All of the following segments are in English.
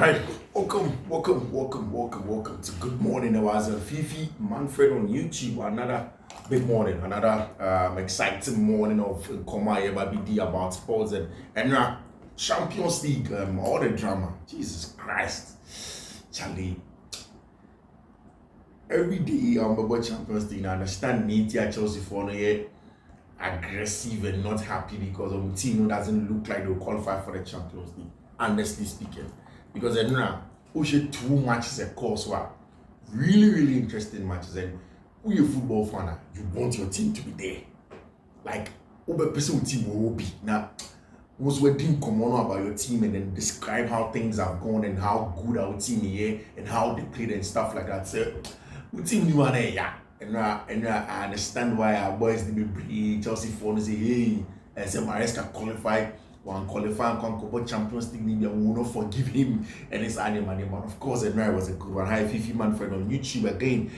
Alright, welcome to Good Morning. I was Fiifi-Manfred on YouTube. Another big morning, another exciting morning of Komaya BD about sports and Champions League, all the drama. Jesus Christ, Charlie. Every day about Champions League, I understand Chelsea for aggressive and not happy because the team doesn't look like they'll qualify for the Champions League, honestly speaking. Because I know we should 2 matches of course were really interesting matches, and we a football fan, you want your team to be there. Like over person team will be now. Once we didn't come on about your team and then describe how things have gone and how good our team is and how they played and stuff like that. So we team new one yeah. And I understand why our boys they be Chelsea for say hey, say Maresca qualify. One qualifying Concobo Champions League, maybe I will not forgive him and his animal. But of course, and it was a good one. Hi, Fiifi-Manfred on YouTube again.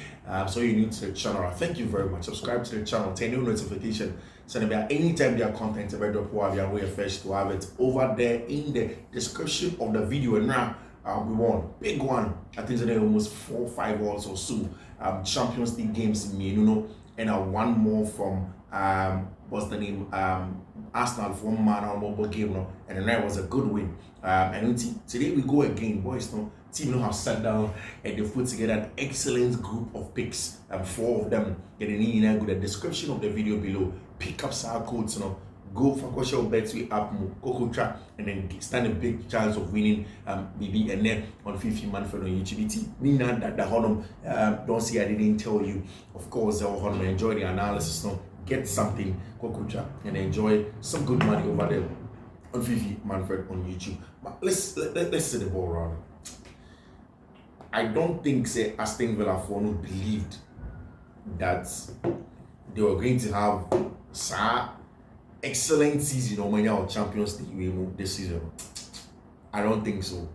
So you're new to the channel. Thank you very much. Subscribe to the channel, turn on notification. So that anytime their content ever drop, we are way first to have it over there in the description of the video. And now we won big one. I think today almost 4 or 5 balls or so. Champions League games in me, and one more from what's the name? Arsenal for 1 man on mobile game, and the night was a good win. And today we go again, boys. Team have sat down and they put together an excellent group of picks. 4 of them getting in with the description of the video below. Pick up our codes, go for question bets we up Coco track and then stand a big chance of winning BB and then on Fiifi-Manfred on YouTube. Nina that the honor don't see I didn't tell you. Of course, I'll enjoy the analysis get something Kokucha and enjoy some good money over there on Fiifi-Manfred on YouTube. But let's see the ball around. I don't think say Aston Villa believed that they were going to have such excellent season when our Champions League this season. I don't think so.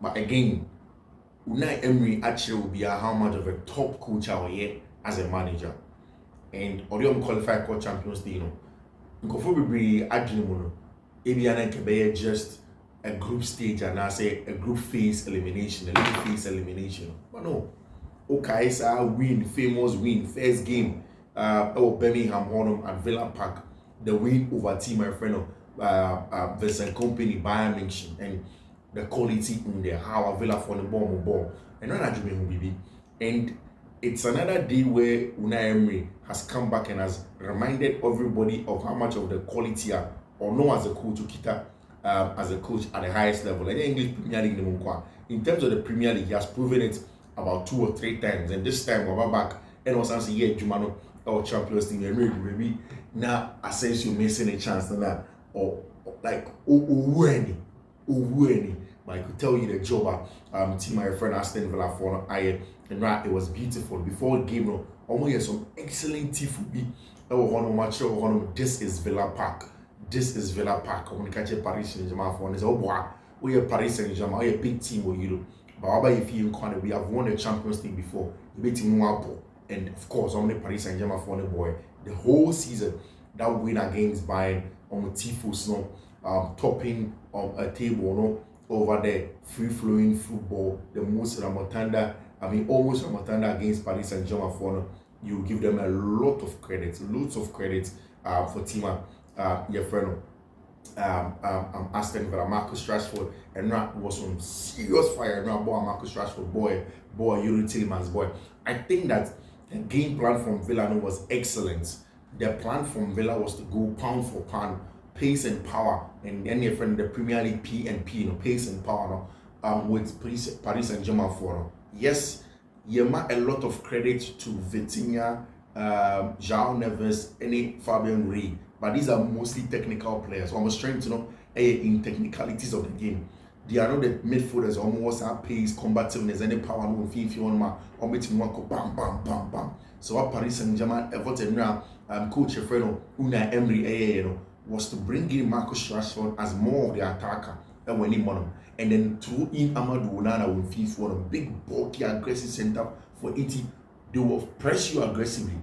But again, Unai Emery actually will be how much of a top coach out here as a manager. And Orion qualified for Champions League, Nkofo be adwene Ebiana kebe just a group stage and I say a group phase elimination, a league phase elimination. But no, okay, so famous win, first game, Birmingham Hornum at Villa Park, the win over team my friend Vincent Company Bayern Munich, and the quality in there, how Villa for the ball, and not adwene BB, and it's another day where Unai Emery has come back and has reminded everybody of how much of the quality or know as a coach as a coach at the highest level. And the English Premier League in terms of the Premier League, he has proven it about 2 or 3 times. And this time we're back and was saying yeah, Jumano or Champions League maybe now I sense you're missing a chance than that or like when but I could tell you the job team my friend Aston Villa for and right, it was beautiful. Before the game, almost some excellent TV. This is Villa Park. This is Villa Park. I want to catch a Paris Saint-Germain for oh boy, we are Paris Saint-Germain, we are a big team with you. But if you corner, we have won the Champions League before. We beat Liverpool, and of course, only Paris Saint-Germain for the boy. The whole season, that win against Bayern on Tifos, topping of a table, over there, free-flowing football, the most Ramotanda. Almost Ramotanda against Paris Saint-Germain for you give them a lot of credit, loads of credit for team your friend Aston Villa, Marcus Rashford, and that was on serious fire. Boy, Marcus Rashford, boy, Yuri Tillemans, boy. I think that the game plan from Villa was excellent. The plan from Villa was to go pound for pound, pace and power, and then your friend the Premier League P&P, pace and power with Paris Saint-Germain for. Yes, you make a lot of credit to Vitinha, João Neves, and Fabian Ruiz, but these are mostly technical players. Almost trying to know in technicalities of the game. They are not the midfielders, almost have pace, combativeness, any power, no if you want or between one bam. So what Paris Saint-Germain everton coach Unai Emery was to bring in Marcus Rashford as more of the attacker and when he won. And then throw in Amadou Onana with FIFA, a big, bulky, aggressive center for 80. They will press you aggressively.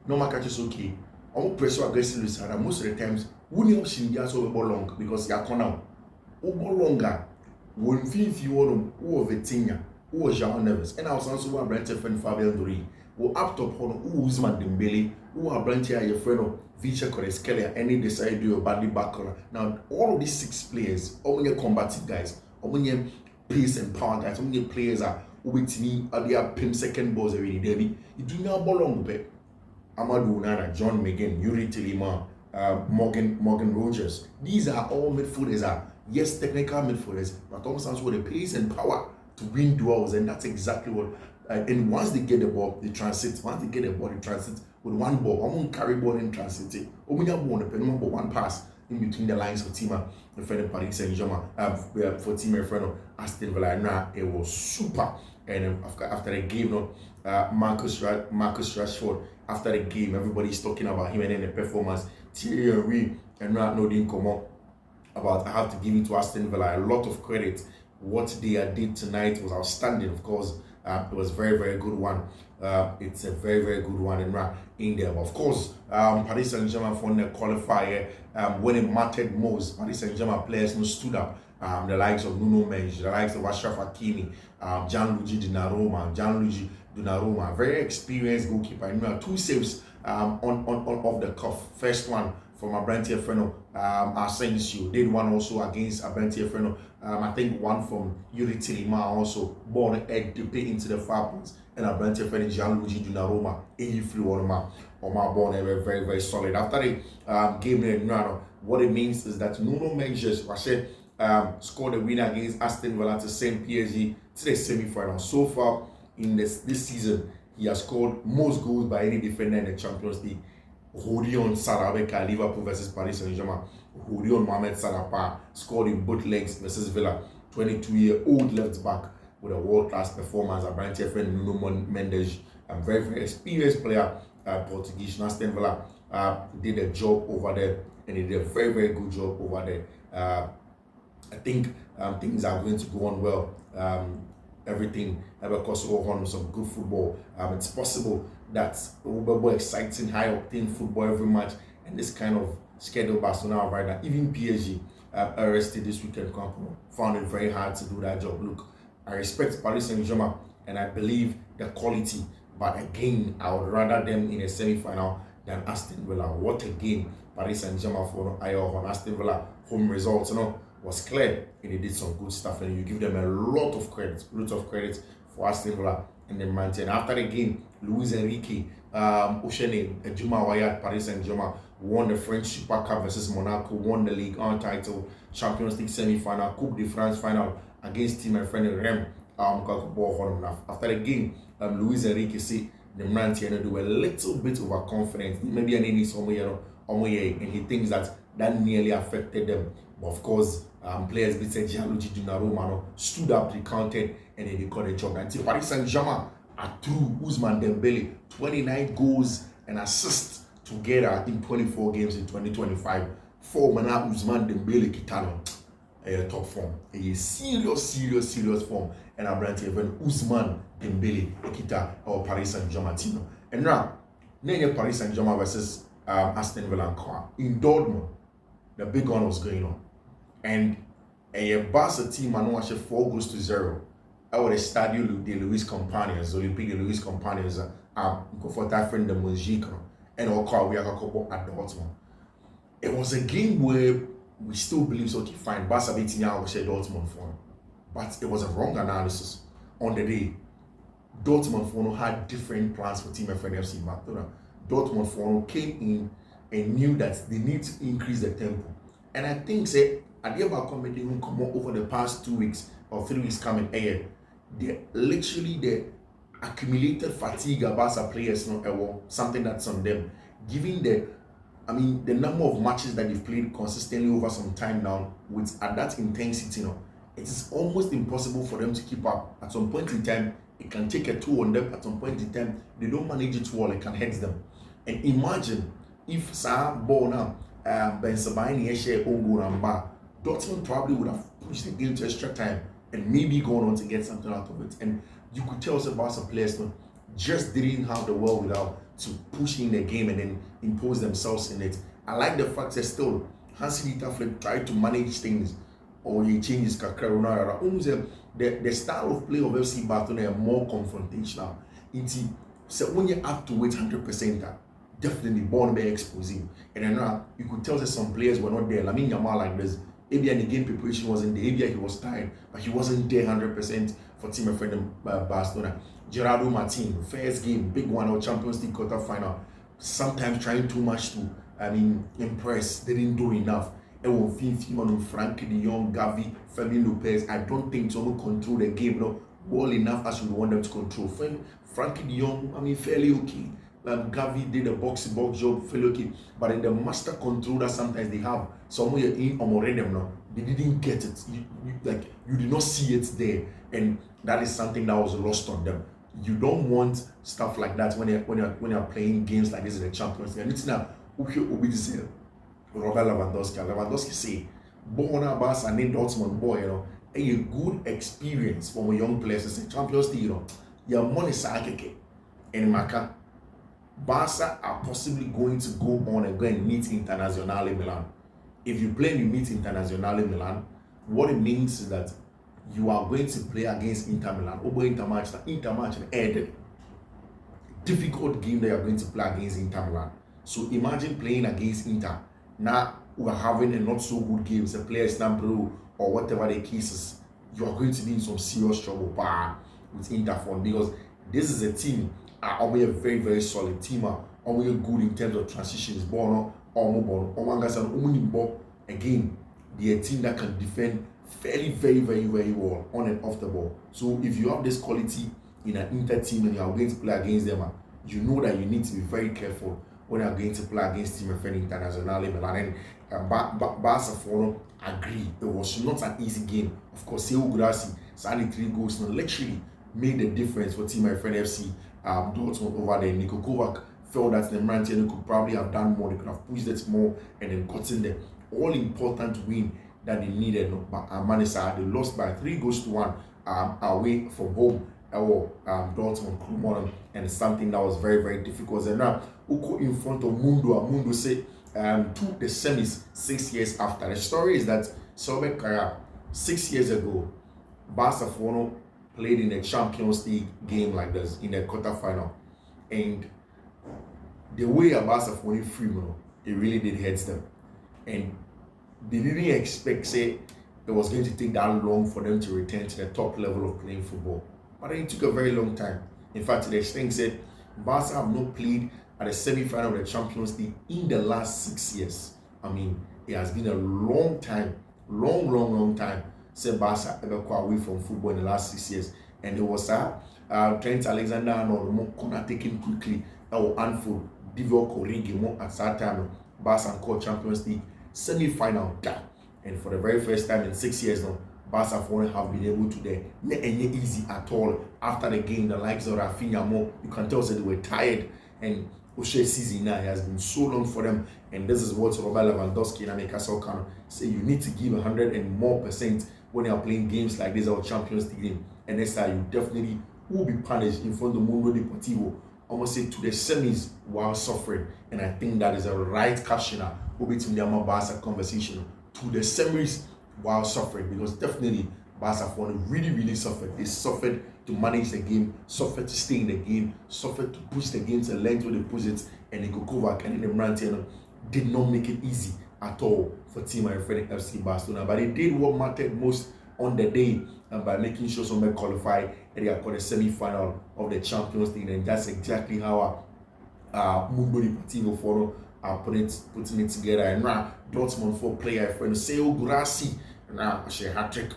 No matter is okay. I will press you aggressively, most of the times, we need option just over long because you are corner. Over longer. When Fiifi won who of Vitinha, who was João Neves, and I was also a branch of Fabian Dori, who up top on who Usman Dembele, who are branch here your friend of Vicha Koreskelia, any decide do your badly backer. Now all of these 6 players, all your combative guys, all your pace and power guys, all your players are with me at their pin second balls already, Debbie. You do not belong with Amadou Nana, John McGinn, Yuri Tilima, Morgan Rogers. These are all midfielders. Yes, technical midfielders, but also with the pace and power to win duels, and that's exactly what. And once they get the ball, they transit. Once they get the ball, they transit with one ball. I'm going to carry ball in transit. Only have one pass in between the lines for team the friend Paris Saint-Germain, for team friend Aston Villa. It was super. And after the game, Marcus Rashford. After the game, everybody's talking about him and then the performance. Thierry Henry and no didn't come up about. I have to give it to Aston Villa a lot of credit. What they did tonight was outstanding. Of course, it was very, very good one. It's a very, very good one in there. But of course, Paris Saint-Germain for the qualifier, when it mattered most, Paris Saint-Germain players stood up. The likes of Nuno Mendes, the likes of Achraf Hakimi, Gianluigi Donnarumma, very experienced goalkeeper. 2 saves on off the cuff. First one from Abrantia Freno, Asensio. Did one also against Abrantia Freno. I think one from Yuri Tilima also. Ball head to pay into the far post. And Abrantia Freno, Gianluigi Donnarumma, he flew on my ball. They were very, very solid. After the game, what it means is that Nuno Mendes scored a win against Aston Villa to send PSG to the semi-final. So far in this season, he has scored most goals by any defender in the Champions League. Hodion Sarabeka, Liverpool versus Paris Saint-Germain. Hodion Mohamed Salah scored in both legs versus Villa. 22-year-old left back with a world-class performance. A branch friend Nuno Mendes, a very, very experienced player, Portuguese. Aston Villa did a job over there, and he did a very, very good job over there. I think things are going to go on well. Everything because on some good football. It's possible that we'll be exciting, high octane football every match, and this kind of schedule Barcelona right now. Even PSG arrested this weekend, found it very hard to do that job. Look, I respect Paris Saint-Germain and I believe the quality, but again, I would rather them in a semi-final than Aston Villa. What a game Paris Saint-Germain for on Aston Villa home results, was clear, and they did some good stuff, and you give them a lot of credit for Aston Villa and the maintain. After the game, Luis Enrique, Oshene, Juma Wayat, Paris Saint-Germain won the French Super Cup versus Monaco, won the Ligue 1 title, Champions League semi-final, Coupe de France final against team and friend Rem. After the game, Luis Enrique said the man do a little bit overconfident, maybe an any somewhere, and he thinks that nearly affected them. But of course, players beat Gianluigi Donnarumma stood up, recounted, and they got a job. Until Paris Saint-Germain are through Usman Dembele, 29 goals and assists together in 24 games in 2025. For Mana Usman Dembele Kitano, top form. A serious form. And I'm brand even Usman Dembele Kita or Paris Saint-Germain team. And now, Paris Saint-Germain versus Aston Villa in Dortmund. The big one was going on. And a Barca team, I know, 4-0. Our Estadio de Luis Companhia, Olympique de Luis Companhia, for that friend the Mojica, and our car we are couple at Dortmund. It was a game where we still believe so. Okay, fine, Barca beating out Dortmund for him, but it was a wrong analysis on the day. Dortmund for had different plans for Team FN FC Barcelona. Dortmund for came in and knew that they need to increase the tempo, and I think say at the about comedy will come over the past 2 weeks or 3 weeks coming ahead. They literally the accumulated fatigue about our players, something that's on them, given the number of matches that they've played consistently over some time now with at that intensity, it is almost impossible for them to keep up. At some point in time, it can take a toll on them. At some point in time, they don't manage it well. It can hurt them. And imagine if ball now, Ben Sabani Eshe Ongo Namba, Dortmund probably would have pushed the game to extra time and maybe gone on to get something out of it. And you could tell us about some players just didn't have the wherewithal to push in the game and then impose themselves in it. I like the fact that still Hansi Dieter Flick tried to manage things or he changes kakra the style of play of FC Barcelona are more confrontational. So when you have to wait 100%, definitely born by exposing. And then you could tell that some players were not there. Lamine Yamal like this. Maybe the game preparation wasn't there. Maybe he was tired, but he wasn't there 100% for team of friend Barcelona. Gerardo Martin, first game, big one, or Champions League quarter final. Sometimes trying too much to, impress. They didn't do enough. And when Fiifi-Manfred, Frankie de Jong, Gavi, Fermin Lopez, I don't think someone control the game well enough as we want them to control. Frankie de Jong, fairly okay. Gavi did a box-to-box job, fairly okay. But in the master control that sometimes they have, somewhere in them now, they didn't get it. You did not see it there, and that is something that was lost on them. You don't want stuff like that when you're playing games like this in the Champions League. And it's now Robert Lewandowski say, born about and in Dortmund boy, a good experience for a young player to say Champions League, your money sakeke and Maka. Barca are possibly going to go on and go and meet Internazionale Milan. If you play and you meet Internazionale Milan, what it means is that you are going to play against Inter Milan. Intermatch added. Difficult game that you are going to play against Inter Milan. So imagine playing against Inter. Now we are having a not so good game, a player stamp or whatever the case is. You are going to be in some serious trouble with Inter because this is a team. Are a very, very solid team. Are good in terms of transitions, ball or mobile. Again, they're a team that can defend very, very, very, very well on and off the ball. So if you have this quality in an Inter team and you are going to play against them, you know that you need to be very careful when you are going to play against team friend Internazionale Milan. And Barca agree it was not an easy game. Of course, Seu Grassi, 3 goals, literally made the difference for team friend FC. Dortmund over there. Niko Kovac felt that the Manchester could probably have done more. They could have pushed it more and then gotten the all important win that they needed. But Manisa, they lost by 3-1 away from home. Dortmund, and it's something that was very, very difficult. And now, Uko in front of Mundo said to the semis 6 years after. The story is that Sobek Kaya 6 years ago, Barcelona played in a Champions League game like this in a quarterfinal, and the way Barca won free, it really did hurt them, and they didn't expect it was going to take that long for them to return to the top level of playing football. But it took a very long time. In fact, the thing said Barca have not played at the semi-final of the Champions League in the last 6 years. It has been a long time, long time. Said Barca ever go away from football in the last 6 years, and there was Trent Alexander-Arnold more corner taken quickly or Anfield Divock Origi more at that time. Barca called Champions League semi-final, and for the very first time in 6 years now, Barca have been able to there. Not easy at all. After the game, the likes of Rafinha more, you can tell that they were tired, and O'Shea season now has been so long for them, and this is what Robert Lewandowski and Amika can say. You need to give 100% and more when you are playing games like this or Champions League game, and next time you definitely will be punished in front of Mundo Deportivo, almost say to the semis while suffering. And I think that is a right caption between the Barca conversation to the semis while suffering, because definitely Barca really suffered. They suffered to manage the game, suffered to stay in the game, suffered to push the game to the length where they push it, and Niko Kovac and the Manchester did not make it easy at all for team and friend FC Barcelona. But they did what mattered most on the day, and by making sure somebody qualify and they are called the semi-final of the Champions League. And that's exactly how Mundo Deportivo Foro are putting it together. And now Dortmund for player friend Seu Grassi now she hat-trick,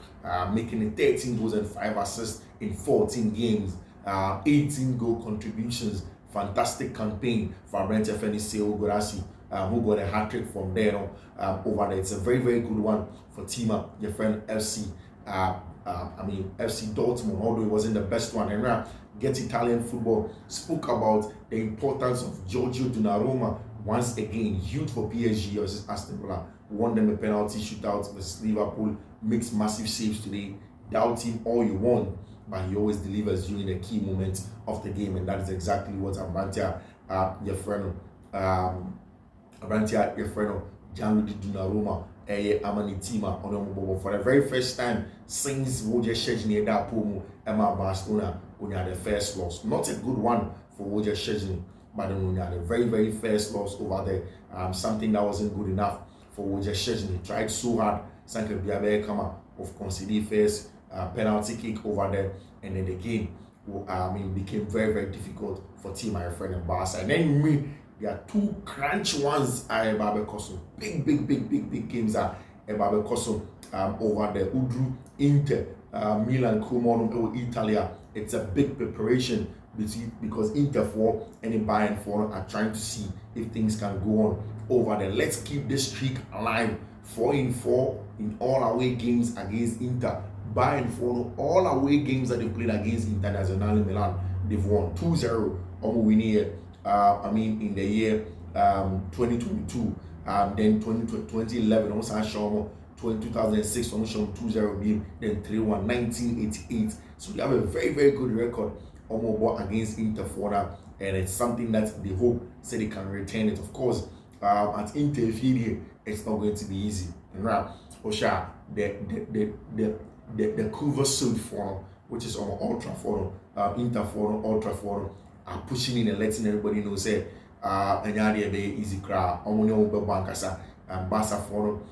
making it 13 goals and 5 assists in 14 games, 18 goal contributions. Fantastic campaign for Brent Feni Seu Grassi, who got a hat-trick from there over there. It's a very, very good one for Tima, your friend FC. FC Dortmund, although it wasn't the best one. And now Get Italian Football spoke about the importance of Giorgio Donnarumma once again. Huge for PSG versus Aston Villa. Won them a penalty shootout versus Liverpool. Makes massive saves today. Doubt him all you want, but he always delivers during the key moments of the game, and that is exactly what Abantia, your friend Gianluigi Donnarumma Amani team on for the very first time since Roger Szczesny that pool Emma Barcelona when had the first loss. Not a good one for Roger Szczesny, but when had the very first loss over there. Something that wasn't good enough for Roger Szczesny. Tried so hard, Sanke Biabe Kama of conceding first penalty kick over there, and then the game became very difficult for team my friend and Barca. And then there are two crunch ones at Barca. Big games at Barca over the Udru Inter Milan Como Italia. It's a big preparation because Inter for and Bayern for are trying to see if things can go on over there. Let's keep this streak alive. 4-4 in all away games against Inter. Bayern for all away games that they played against Internazionale Milan, they've won 2-0 on winning here. In the year 2022, then 2011, also shown 2006, also 2-0 then 3-1, 1988. So they have a very good record against Inter for that, and it's something that they hope they can retain it. Of course, at Inter it's not going to be easy. And now, Osha, the cover suit for which is on Ultra Forum, Inter Forum, Ultra Forum, are pushing in and letting everybody know say and be easy crowd. Bankasa and Barca Forum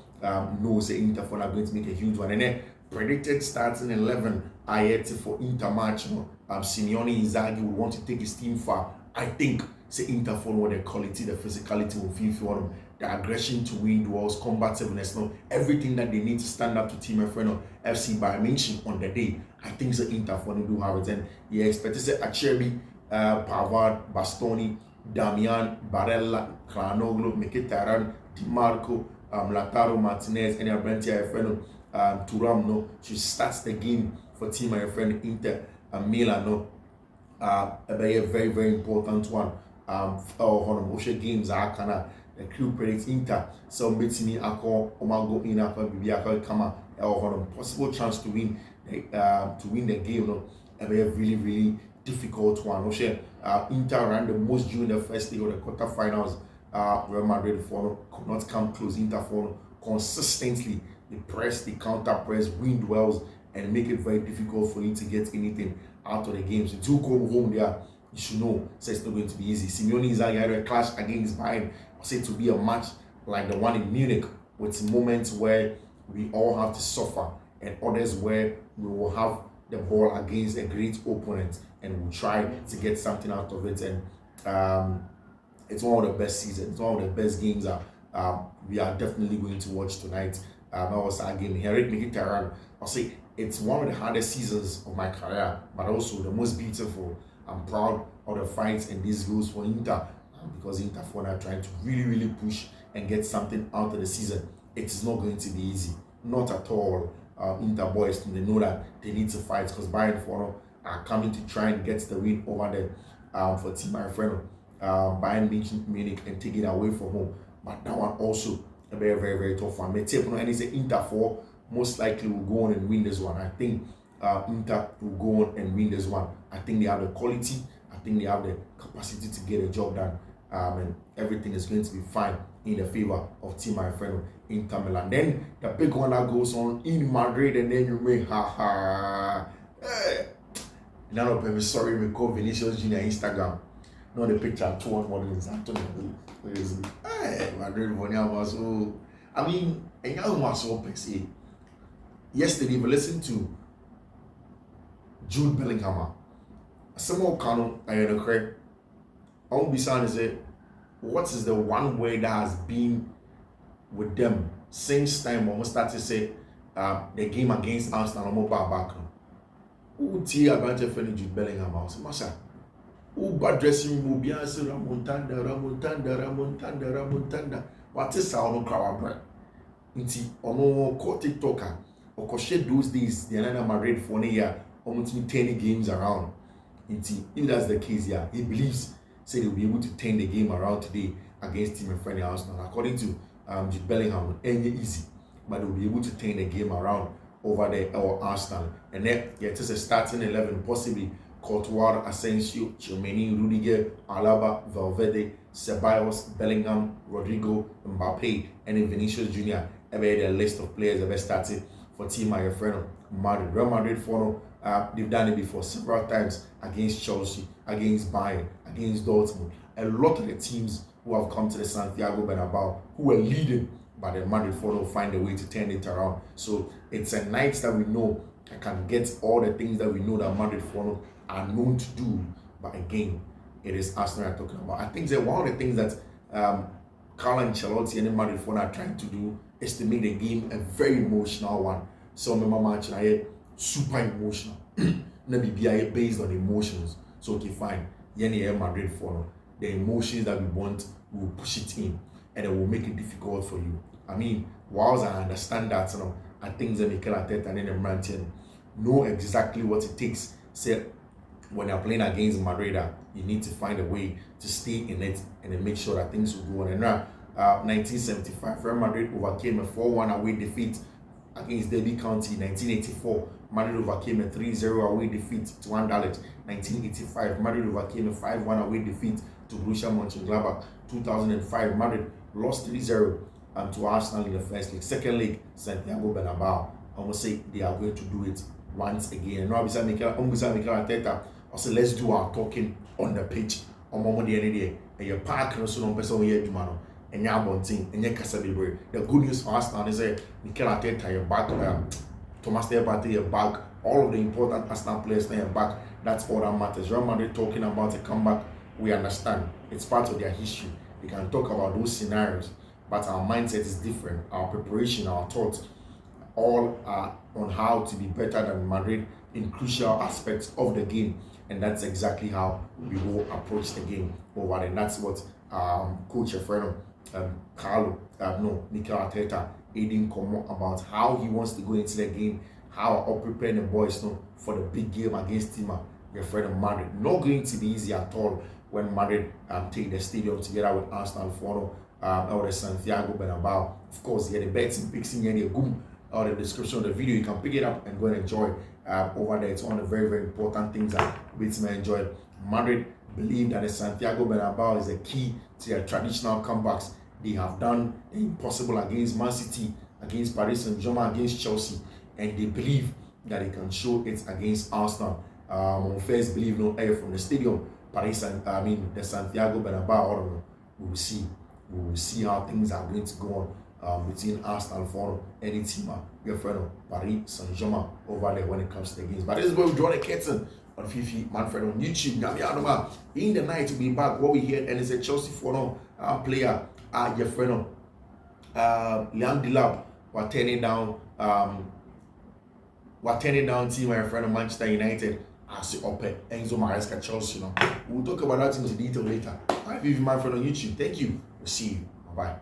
knows the Inter Forum are going to make a huge one. And then predicted starting 11 Ayeti for Inter match. Simeone Inzaghi will want to take his team far. I think say Inter Forum, the quality, the physicality will feel the aggression to win duels, combativeness, everything that they need to stand up to team friend FC Bayern Munich on the day. I think the Inter Forum do have it, and you expect to say Acerbi, Pavard, Bastoni, Damian, Barella, Kranoglu, Mkhitaryan, Di Marco, Lautaro Martinez, and your friend Thuram should start the game for team my friend Inter Milan. A very important one. Games are kind of the crew predicts Inter. So me ako omago in ako bibiaka kama possible chance to win the game. A really difficult one. Inter ran the most during the first leg of the quarterfinals. Real Madrid could not come close. Inter consistently they press, they counter press, win duels, and make it very difficult for you to get anything out of the games. So to go home there, you should know so it's not going to be easy. Simeone Inzaghi had a clash against Bayern. Said to be a match like the one in Munich, with moments where we all have to suffer and others where we will have the ball against a great opponent and we'll try to get something out of it. And it's one of the best seasons, it's one of the best games that we are definitely going to watch tonight. That was our game. Henrik Mkhitaryan, I'll say it's one of the hardest seasons of my career, but also the most beautiful. I'm proud of the fights and these goals for Inter. Because Inter are trying to really push and get something out of the season. It is not going to be easy, not at all. Inter boys, they know that they need to fight because Bayern are coming to try and get the win over there for team my friend Bayern Munich and take it away from home. But that one also a very tough one. And it's Inter most likely will go on and win this one. I think Inter will go on and win this one. I think they have the quality. I think they have the capacity to get a job done. And everything is going to be fine in the favor of team my friend Inter Milan. Then the big one that goes on in Madrid, and then you may none of them is sorry we call Vinicius Junior Instagram. No, the picture 2-1 model is Anthony. Madrid was so I mean and young was so per se. Yesterday we listened to Jude Bellingham. Someone can I had a crack. I won't be saying is what is the one way that has been with them since time when we start to say the game against Arsenal mobile back. Who tea about Jude Bellingham house? Masha. Who bad dressing room be answer Ramotanda. What is our crowd bread? Inti ono ko TikToker or ko share those days the another Madrid for a year almost 10 games around. Inti if that's the case, yeah, he believes say they'll be able to turn the game around today against team and friendly Arsenal. According to Jude Bellingham, any easy, but they'll be able to turn the game around over there or Arsenal. And then it is a starting 11, possibly Courtois, Asensio, Tchouaméni, Rudiger, Alaba, Valverde, Ceballos, Bellingham, Rodrigo, Mbappe, and then Vinicius Junior the list of players ever started for team my friend Madrid. Real Madrid for they've done it before several times against Chelsea, against Bayern, against Dortmund. A lot of the teams who have come to the Santiago Bernabeu who were leading, but the Madrid for find a way to turn it around. So it's a night that we know I can get all the things that we know that Madrid for are known to do. But again, it is Arsenal I'm talking about. I think that one of the things that Carlo Ancelotti and Madrid for are trying to do is to make the game a very emotional one. So my match I super emotional. Maybe be based on emotions. So okay, fine. Madrid for the emotions that we want, we will push it in, and it will make it difficult for you. I mean, whilst I understand that, I think that Mikel Arteta and then Ramotanda know exactly what it takes. Say, when you're playing against Madrid, you need to find a way to stay in it and then make sure that things will go on. And now, 1975, Real Madrid overcame a 4-1 away defeat against Derby County. 1984, Madrid overcame a 3-0 away defeat to Anderlecht. 1985, Madrid overcame a 5-1 away defeat to Borussia Mönchengladbach. 2005, Madrid lost 3-0 to Arsenal in the first leg. Second leg, Santiago Bernabeu. I must say they are going to do it once again. And now beside Mikel Arteta, I say let's do our talking on the pitch. On moment the end day, and your park no so no person here do man. And your bunting, and your kasa libre. The good news for Arsenal is that Mikel Arteta your back, Thomas Partey your back, all of the important Arsenal players your back. That's all that matters. Real Madrid talking about a comeback, we understand. It's part of their history. We can talk about those scenarios, but our mindset is different. Our preparation, our thoughts, all are on how to be better than Madrid in crucial aspects of the game, and that's exactly how we will approach the game over there. And that's what Coach Efreno, Mikel Arteta, aiding comment about how he wants to go into the game, how I'll prepare the boys for the big game against Tima, your friend Madrid. Not going to be easy at all when Madrid take the stadium together with Arsenal for or the Santiago Bernabeu. Of course, the betting picks in the goom or the description of the video. You can pick it up and go and enjoy over there. It's one of the very, very important things that makes me enjoy. Madrid believe that the Santiago Bernabeu is the key to their traditional comebacks. They have done the impossible against Man City, against Paris Saint-Germain, against Chelsea, and they believe that they can show it against Arsenal. First believe no air from the stadium, the Santiago Bernabeu. We will see. We will see how things are going to go on between Arsenal for any team, your friend Paris Saint-Germain over there when it comes to the games. But this is where we draw the curtain on Fiifi-Manfred on YouTube. In the night we'll be back. What we hear and it's a Chelsea player, your friend Liam Delap, were turning down team my friend of Manchester United as the upper Enzo Maresca Chelsea. We'll talk about that in detail later. Fiifi-Manfred on YouTube. Thank you. We'll see you. Bye.